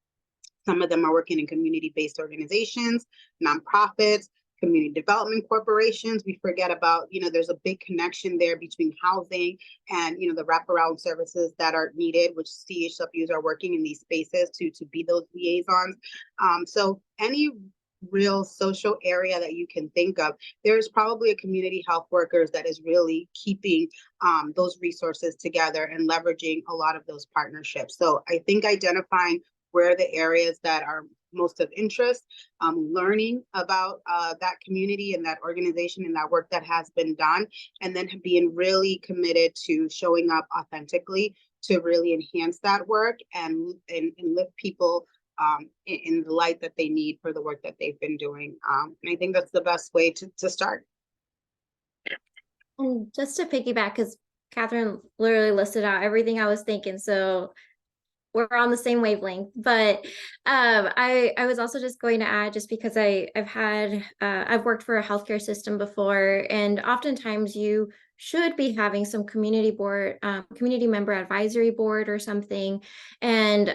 Some of them are working in community-based organizations, nonprofits, community development corporations. We forget about, there's a big connection there between housing and, the wraparound services that are needed, which CHWs are working in these spaces to be those liaisons. So any real social area that you can think of, there's probably a community health workers that is really keeping those resources together and leveraging a lot of those partnerships. So I think identifying where the areas that are most of interest, learning about that community and that organization and that work that has been done, and then being really committed to showing up authentically to really enhance that work and lift people in the light that they need for the work that they've been doing. And I think that's the best way to start.
And just to piggyback, because Katherine literally listed out everything I was thinking, so we're on the same wavelength. But I was also just going to add, just because I've worked for a healthcare system before, and oftentimes you should be having some community member advisory board or something. And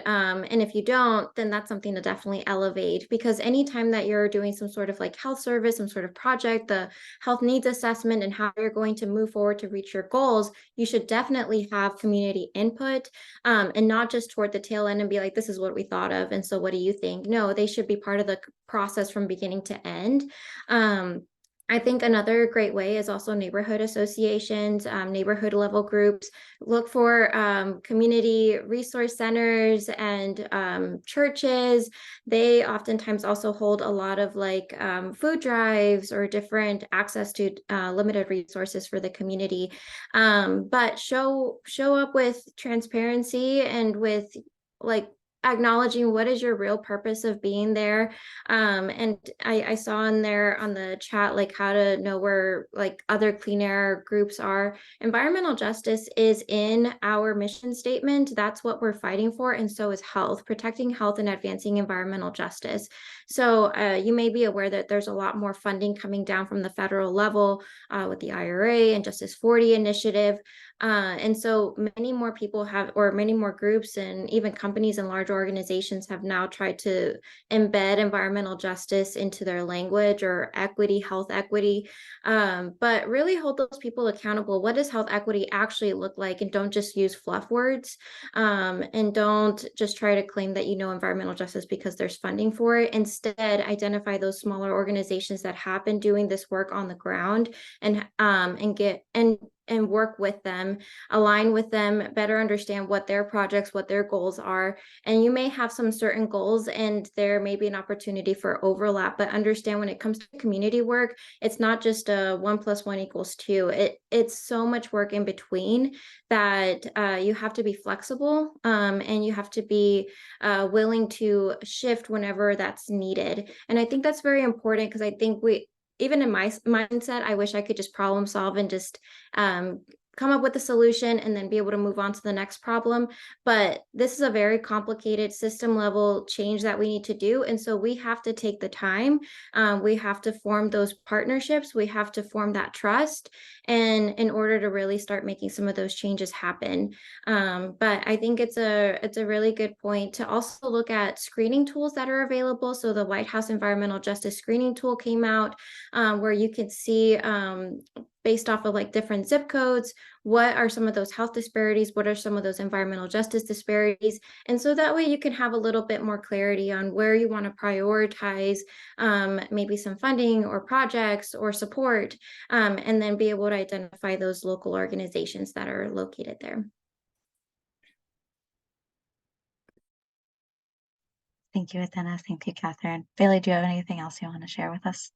if you don't, then that's something to definitely elevate, because anytime that you're doing some sort of like health service, some sort of project, the health needs assessment and how you're going to move forward to reach your goals, you should definitely have community input, and not just toward the tail end and be like, this is what we thought of, and so what do you think? No, they should be part of the process from beginning to end. I think another great way is also neighborhood associations, neighborhood level groups. Look for community resource centers and churches. They oftentimes also hold a lot of like food drives or different access to limited resources for the community. But show up with transparency and with like acknowledging what is your real purpose of being there. And I saw in there on the chat like how to know where like other clean air groups are. Environmental justice is in our mission statement. That's what we're fighting for, and so is health, protecting health and advancing environmental justice. So you may be aware that there's a lot more funding coming down from the federal level with the IRA and Justice 40 initiative. And so many more people many more groups and even companies and large organizations have now tried to embed environmental justice into their language, or equity, health equity, but really hold those people accountable. What does health equity actually look like? And don't just use fluff words, and don't just try to claim that you know environmental justice because there's funding for it. Instead, identify those smaller organizations that have been doing this work on the ground, and work with them, align with them, better understand what their projects, what their goals are. And you may have some certain goals and there may be an opportunity for overlap, but understand when it comes to community work, it's not just a 1 + 1 = 2. It's so much work in between that you have to be flexible, and you have to be willing to shift whenever that's needed. And I think that's very important, because I think even in my mindset, I wish I could just problem solve and just come up with a solution and then be able to move on to the next problem. But this is a very complicated system level change that we need to do. And so we have to take the time. We have to form those partnerships. We have to form that trust, and in order to really start making some of those changes happen. But I think it's a really good point to also look at screening tools that are available. So the White House Environmental Justice Screening Tool came out, where you can see based off of like different zip codes, what are some of those health disparities? What are some of those environmental justice disparities? And so that way you can have a little bit more clarity on where you want to prioritize maybe some funding or projects or support, and then be able to identify those local organizations that are located there.
Thank you, Atenas. Thank you, Catherine. Bailey, do you have anything else you want to share with us?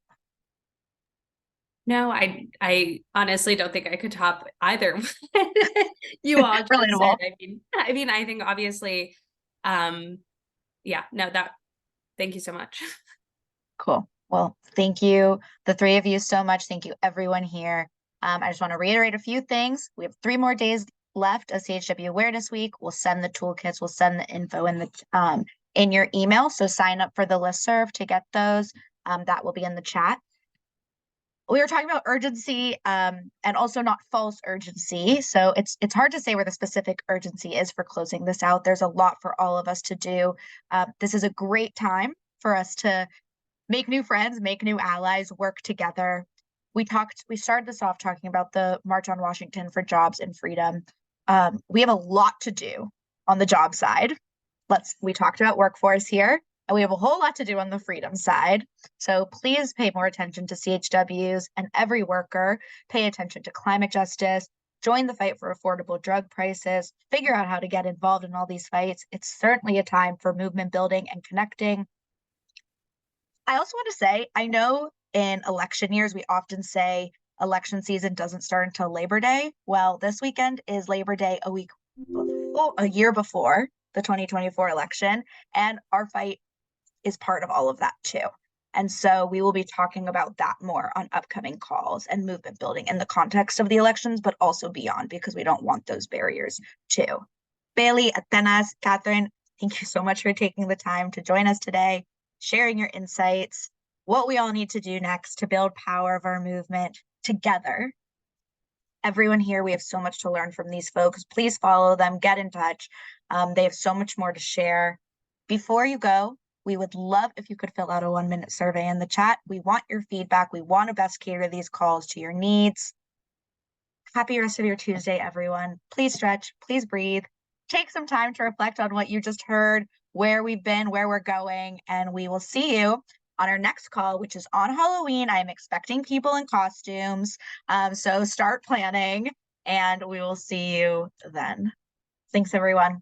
No, I honestly don't think I could top either. You all just said.
Relatable.
I think obviously, yeah, no, thank you so much.
Cool. Well, thank you, the three of you, so much. Thank you, everyone here. I just want to reiterate a few things. We have 3 more days left of CHW Awareness Week. We'll send the toolkits. We'll send the info in your email. So sign up for the listserv to get those. That will be in the chat. We were talking about urgency and also not false urgency. So it's hard to say where the specific urgency is for closing this out. There's a lot for all of us to do. This is a great time for us to make new friends, make new allies, work together. We started this off talking about the March on Washington for Jobs and Freedom. We have a lot to do on the job side. We talked about workforce here, and we have a whole lot to do on the freedom side. So please pay more attention to CHWs, and every worker pay attention to climate justice, join the fight for affordable drug prices, figure out how to get involved in all these fights. It's certainly a time for movement building and connecting. I also want to say, I know in election years, we often say election season doesn't start until Labor Day. Well, this weekend is Labor Day a year before the 2024 election, and our fight is part of all of that too. And so we will be talking about that more on upcoming calls and movement building in the context of the elections, but also beyond, because we don't want those barriers too. Bailey, Atenas, Katherine, thank you so much for taking the time to join us today, sharing your insights, what we all need to do next to build power of our movement together. Everyone here, we have so much to learn from these folks. Please follow them, get in touch. They have so much more to share. Before you go, we would love if you could fill out a 1-minute survey in the chat. We want your feedback. We want to best cater these calls to your needs. Happy rest of your Tuesday, everyone. Please stretch, please breathe. Take some time to reflect on what you just heard, where we've been, where we're going, and we will see you on our next call, which is on Halloween. I am expecting people in costumes, so start planning, and we will see you then. Thanks, everyone.